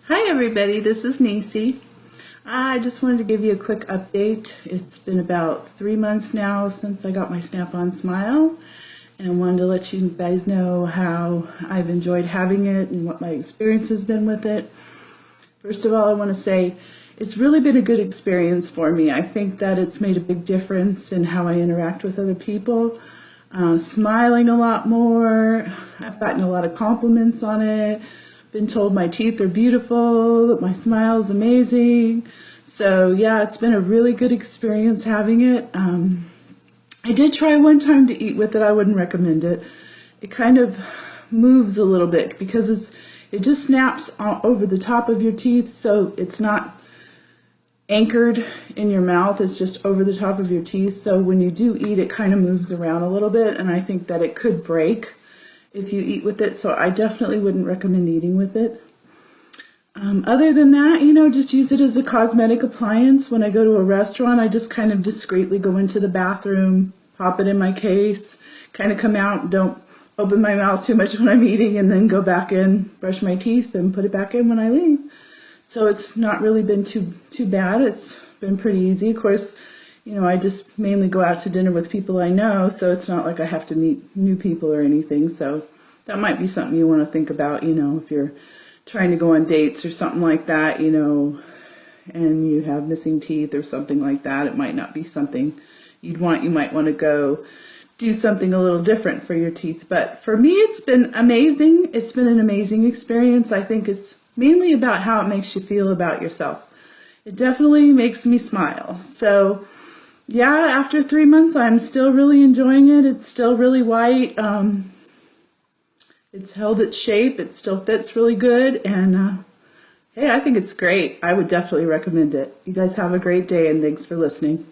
Hi everybody, this is Nishi. I just wanted to give you a quick update. It's been about 3 months now since I got my Snap-on Smile, and I wanted to let you guys know how I've enjoyed having it and what my experience has been with it. First of all, I want to say it's really been a good experience for me. I think that it's made a big difference in how I interact with other people. Smiling a lot more. I've gotten a lot of compliments on it. Been told my teeth are beautiful, that my smile is amazing. So yeah, it's been a really good experience having it. I did try one time to eat with it. I wouldn't recommend it. It kind of moves a little bit because it just snaps over the top of your teeth, so it's not anchored in your mouth. It's just over the top of your teeth. So when you do eat, it kind of moves around a little bit, and I think that it could break if you eat with it, so I definitely wouldn't recommend eating with it. Other than that, just use it as a cosmetic appliance. When I go to a restaurant, I just kind of discreetly go into the bathroom, pop it in my case, kind of come out, don't open my mouth too much when I'm eating, and then go back in, brush my teeth, and put it back in when I leave. So it's not really been too bad. It's been pretty easy. Of course, I just mainly go out to dinner with people I know, so it's not like I have to meet new people or anything. So that might be something you want to think about, if you're trying to go on dates or something like that, and you have missing teeth or something like that. It might not be something you'd want. You might want to go do something a little different for your teeth. But for me, it's been amazing. It's been an amazing experience. I think it's mainly about how it makes you feel about yourself. It definitely makes me smile. So yeah, after 3 months, I'm still really enjoying it. It's still really white. It's held its shape. It still fits really good. And hey, I think it's great. I would definitely recommend it. You guys have a great day, and thanks for listening.